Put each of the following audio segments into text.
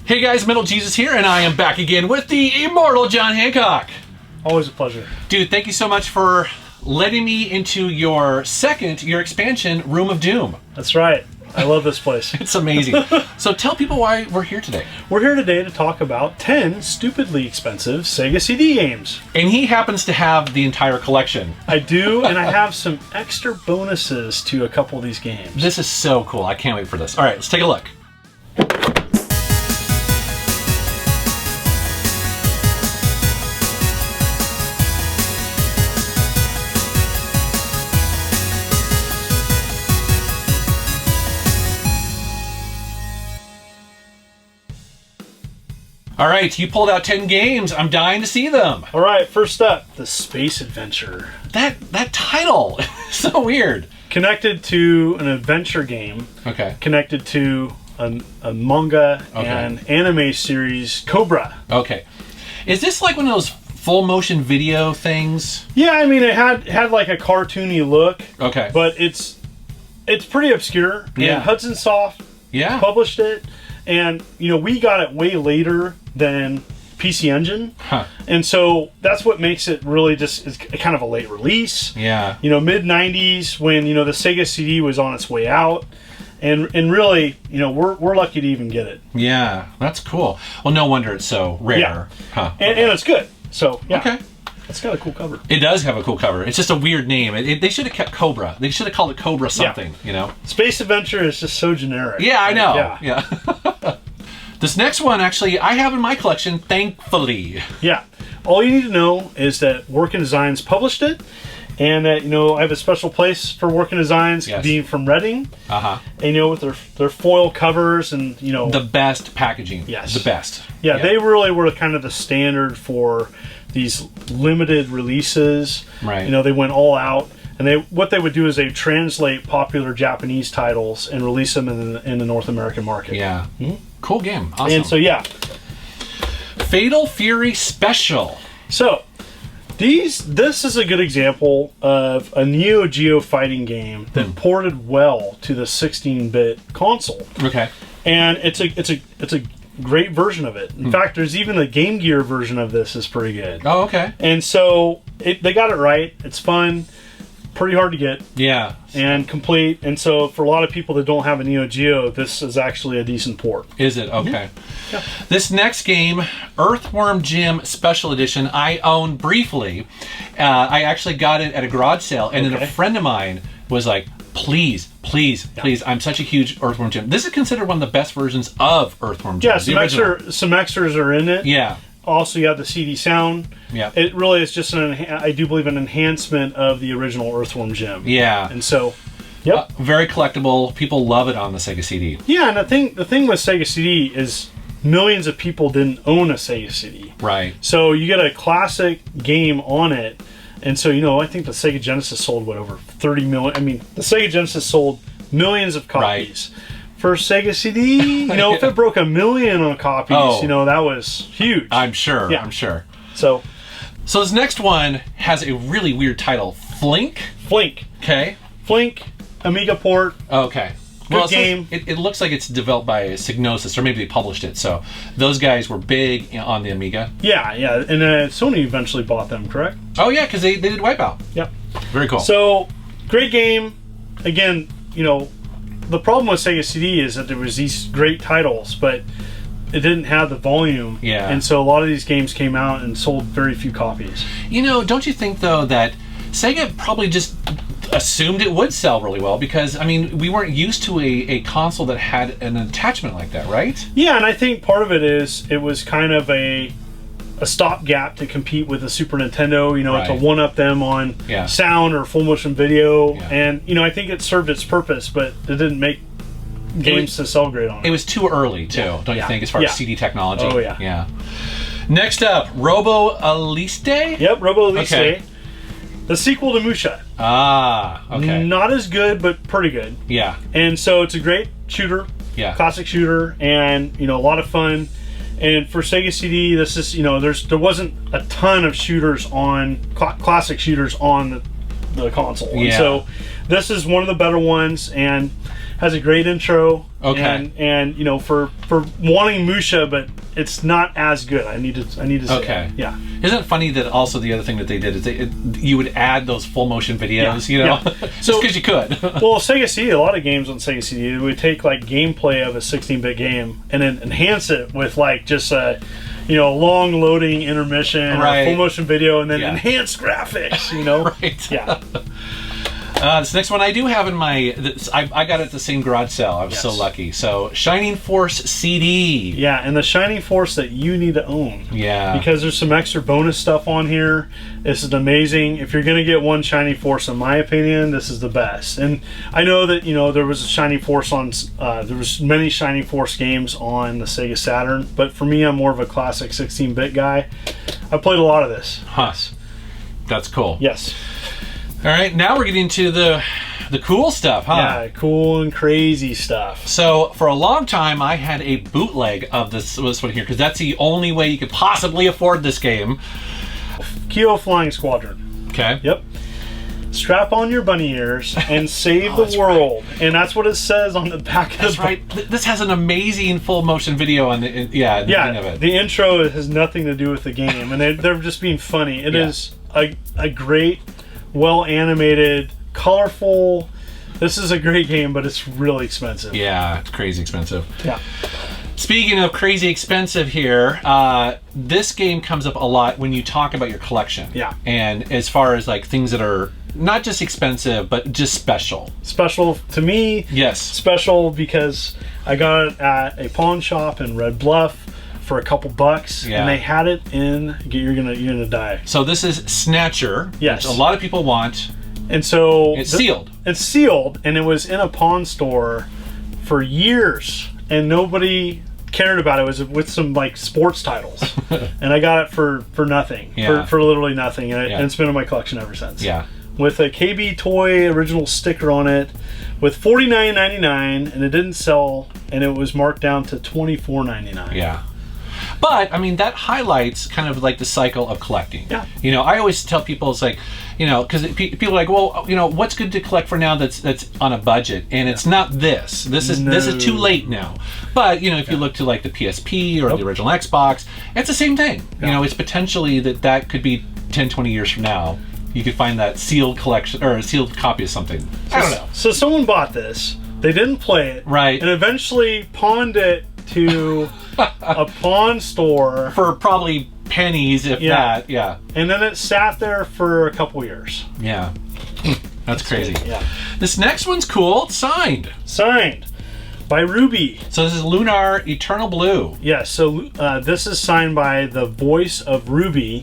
Hey guys, Metal Jesus here, and I am back again with the Immortal John Hancock. Always a pleasure. Dude, thank you so much for letting me into your expansion, Room of Doom. That's right. I love this place. It's amazing. So tell people why we're here today. We're here today to talk about 10 stupidly expensive Sega CD games. And he happens to have the entire collection. I do, and I have some extra bonuses to a couple of these games. This is so cool. I can't wait for this. All right, let's take a look. All right, you pulled out 10 games. I'm dying to see them. All right, first up, the Space Adventure. That title is so weird. Connected to an adventure game. Okay. Connected to a manga and anime series, Cobra. Okay. Is this like one of those full motion video things? Yeah, I mean, it had like a cartoony look. Okay. But it's pretty obscure. Yeah. And Hudson Soft published it. And, you know, we got it way later than PC Engine. Huh. And so that's what makes it really just it's kind of a late release. Yeah. You know, mid-90s when, you know, the Sega CD was on its way out. And really, you know, we're lucky to even get it. Yeah, that's cool. Well, no wonder it's so rare. Yeah. Huh. And it's good. So, yeah. Okay. It's got a cool cover. It does have a cool cover. It's just a weird name. They should have kept Cobra. They should have called it Cobra something, you know? Space Adventure is just so generic. Yeah, I know. Yeah. This next one, actually, I have in my collection, thankfully. Yeah. All you need to know is that Working Designs published it, and that, you know, I have a special place for Working Designs, being from Reading. Uh-huh. And, you know, with their foil covers and, you know... The best packaging. Yes. The best. Yeah, they really were kind of the standard for these limited releases. Right. You know, they went all out. And what they would do is they translate popular Japanese titles and release them in the North American market. Yeah. Mm-hmm. Cool game. Awesome. And so, yeah. Fatal Fury Special. So, this is a good example of a Neo Geo fighting game that ported well to the 16-bit console. Okay. And it's a great version of it. In fact, there's even the Game Gear version of this is pretty good. Oh, okay. And so they got it right. It's fun. Pretty hard to get. Yeah. And complete. And so for a lot of people that don't have a Neo Geo, this is actually a decent port. Is it? Okay. Yeah. This next game, Earthworm Jim Special Edition, I own briefly. I actually got it at a garage sale, and then a friend of mine was like, please, I'm such a huge Earthworm Jim. This is considered one of the best versions of Earthworm Jim. Yeah, some extras are in it. Yeah. Also, you have the CD sound. Yeah. It really is just I do believe an enhancement of the original Earthworm Jim. Yeah. And so, yep. Very collectible. People love it on the Sega CD. Yeah, and the thing with Sega CD is millions of people didn't own a Sega CD. Right. So you get a classic game on it. And so, you know, I think the Sega Genesis sold, over 30 million? I mean, the Sega Genesis sold millions of copies. Right. For Sega CD, you know, if it broke 1 million on copies, you know, that was huge. I'm sure. Yeah. I'm sure. So this next one has a really weird title. Flink? Flink. Okay. Flink, Amiga port. Okay. Good game. It looks like it's developed by Psygnosis, or maybe they published it. So those guys were big on the Amiga. Yeah. And Sony eventually bought them, correct? Oh, yeah, because they did Wipeout. Yep. Very cool. So, great game. Again, you know, the problem with Sega CD is that there was these great titles, but it didn't have the volume. Yeah. And so a lot of these games came out and sold very few copies. You know, don't you think, though, that Sega probably just assumed it would sell really well? Because, I mean, we weren't used to a console that had an attachment like that, right? Yeah, and I think part of it is it was kind of a stopgap to compete with the Super Nintendo, you know, to one-up them on sound or full motion video. Yeah. And, you know, I think it served its purpose, but it didn't make games to sell great on it. It was too early, too, don't you think, as far as CD technology? Oh, yeah. Yeah. Next up, Robo Aleste? Yep, Robo Aleste. Okay. The sequel to Musha. Ah, okay. Not as good, but pretty good. Yeah. And so it's a great shooter. Yeah. Classic shooter, and, you know, a lot of fun. And for Sega CD, this is, you know, there wasn't a ton of shooters on, classic shooters on the console. Yeah. And so this is one of the better ones, and has a great intro. Okay. And you know, for wanting Musha, but it's not as good. I need to say that. Yeah. Isn't it funny that also the other thing that they did is you would add those full motion videos, you know, just because you could. Well, Sega CD, a lot of games on Sega CD would take like gameplay of a 16-bit game and then enhance it with like just a, you know, long loading intermission, or full motion video, and then enhanced graphics. You know, Yeah. This next one I do have in my... I got it at the same garage sale. I was so lucky. So, Shining Force CD. Yeah, and the Shining Force that you need to own. Yeah. Because there's some extra bonus stuff on here. This is amazing. If you're going to get one Shining Force, in my opinion, this is the best. And I know that, you know, there was a Shining Force on... there was many Shining Force games on the Sega Saturn. But for me, I'm more of a classic 16-bit guy. I played a lot of this. Yes. That's cool. Yes. All right, now we're getting to the cool stuff, huh? Yeah, cool and crazy stuff. So for a long time, I had a bootleg of this one here because that's the only way you could possibly afford this game. Keio Flying Squadron. Okay. Yep. Strap on your bunny ears and save the world, and that's what it says on the back of the. That's right. This has an amazing full motion video on the thing of it. The intro has nothing to do with the game, and they're just being funny. It is a great, well animated, colorful. This is a great game, but it's really expensive. Yeah, it's crazy expensive. Yeah. Speaking of crazy expensive here, this game comes up a lot when you talk about your collection. Yeah. And as far as like things that are not just expensive, but just special. Special to me. Yes. Special because I got it at a pawn shop in Red Bluff for a couple bucks, and they had it in. You're gonna die. So this is Snatcher. Yes. Which a lot of people want. And so it's sealed. It's sealed, and it was in a pawn store for years, and nobody cared about it. It was with some like sports titles, and I got it for nothing, for literally nothing, and it's been in my collection ever since. Yeah. With a KB Toy original sticker on it, with $49.99, and it didn't sell, and it was marked down to $24.99. Yeah. But, I mean, that highlights kind of like the cycle of collecting. Yeah. You know, I always tell people, it's like, you know, because people are like, well, you know, what's good to collect for now that's on a budget? And it's not this. This is too late now. But, you know, if you look to like the PSP or the original Xbox, it's the same thing. You know, it's potentially that could be 10, 20 years from now. You could find that sealed collection or a sealed copy of something. I don't know. So someone bought this. They didn't play it. Right. And eventually pawned it to a pawn store for probably pennies, if that. Yeah. And then it sat there for a couple years. Yeah. That's crazy. Yeah. This next one's cool. It's signed by Ruby. So this is Lunar Eternal Blue. Yes. So this is signed by the voice of Ruby,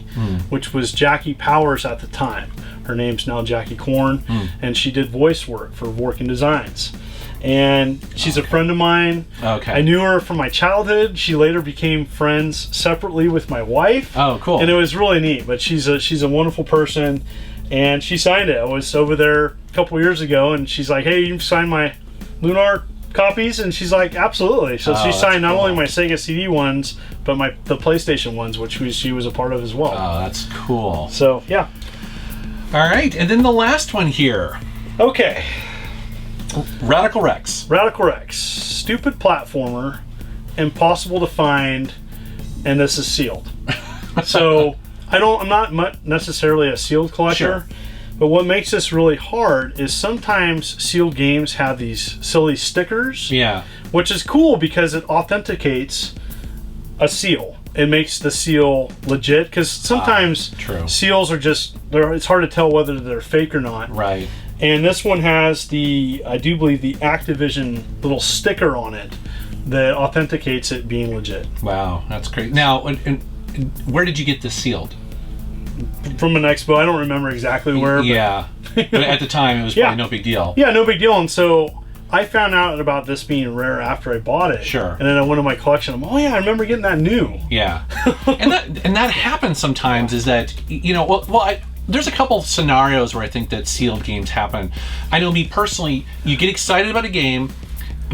which was Jackie Powers at the time. Her name's now Jackie Korn, and she did voice work for Vorkin Designs. And she's a friend of mine. Okay. I knew her from my childhood. She later became friends separately with my wife. Oh, cool. And it was really neat. But she's a wonderful person, and she signed it. I was over there a couple years ago, and she's like, "Hey, you signed my Lunar copies?" And she's like, "Absolutely." So she signed not only my Sega CD ones, but the PlayStation ones, which she was a part of as well. Oh, that's cool. So yeah. All right, and then the last one here. Okay. Radical Rex. Radical Rex. Stupid platformer, impossible to find, and this is sealed. So I'm not necessarily a sealed collector, but what makes this really hard is sometimes sealed games have these silly stickers. Yeah. Which is cool because it authenticates a seal. It makes the seal legit, because sometimes seals are it's hard to tell whether they're fake or not. Right. And this one has I do believe the Activision little sticker on it that authenticates it being legit. Wow, that's great. Now, and where did you get this sealed? From an expo. I don't remember exactly where. Yeah. But at the time, it was probably no big deal. Yeah, no big deal. And so I found out about this being rare after I bought it. Sure. And then I went to my collection. I'm, I remember getting that new. Yeah. and that happens sometimes, is that, you know, there's a couple scenarios where I think that sealed games happen. I know me personally, you get excited about a game,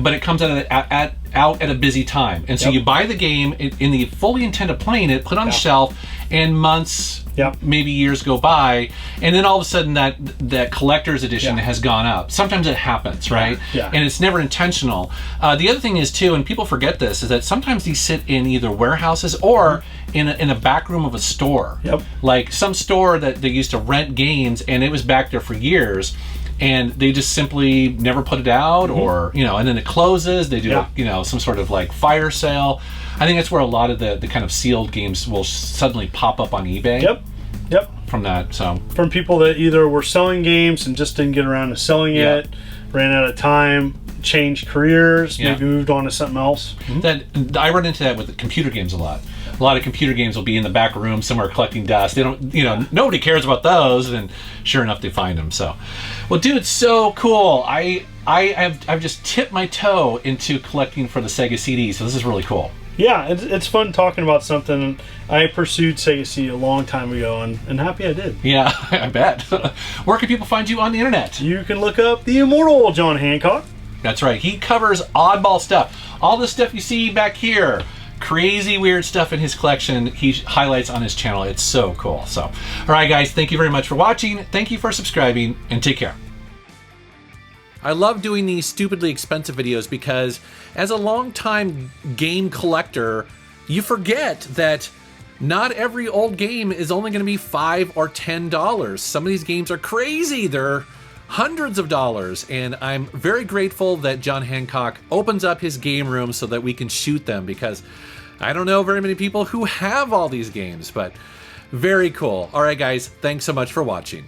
but it comes at out at a busy time. And so you buy the game in the fully intent of playing it, put it on a shelf, and months, maybe years go by, and then all of a sudden that collector's edition has gone up. Sometimes it happens, right? Yeah. And it's never intentional. The other thing is too, and people forget this, is that sometimes these sit in either warehouses or in a back room of a store. Like some store that they used to rent games, and it was back there for years, and they just simply never put it out, or and then it closes. They do some sort of like fire sale. I think that's where a lot of the kind of sealed games will suddenly pop up on eBay. From that, so from people that either were selling games and just didn't get around to selling it, ran out of time, changed careers, maybe moved on to something else. That I run into that with the computer games a lot. A lot of computer games will be in the back room somewhere collecting dust. They don't, nobody cares about those, and sure enough, they find them. So, well, dude, it's so cool. I've just tipped my toe into collecting for the Sega CD, so this is really cool. Yeah, it's fun talking about something. I pursued Sega CD a long time ago, and happy I did. Yeah, I bet. Where can people find you on the internet? You can look up the Immortal John Hancock. That's right. He covers oddball stuff. All the stuff you see back here, crazy weird stuff in his collection, he highlights on his channel. It's so cool. So, all right, guys, thank you very much for watching. Thank you for subscribing, and take care. I love doing these stupidly expensive videos because as a longtime game collector, you forget that not every old game is only going to be $5 or $10. Some of these games are crazy. They're hundreds of dollars, and I'm very grateful that John Hancock opens up his game room so that we can shoot them, because I don't know very many people who have all these games, but very cool. All right, guys, thanks so much for watching.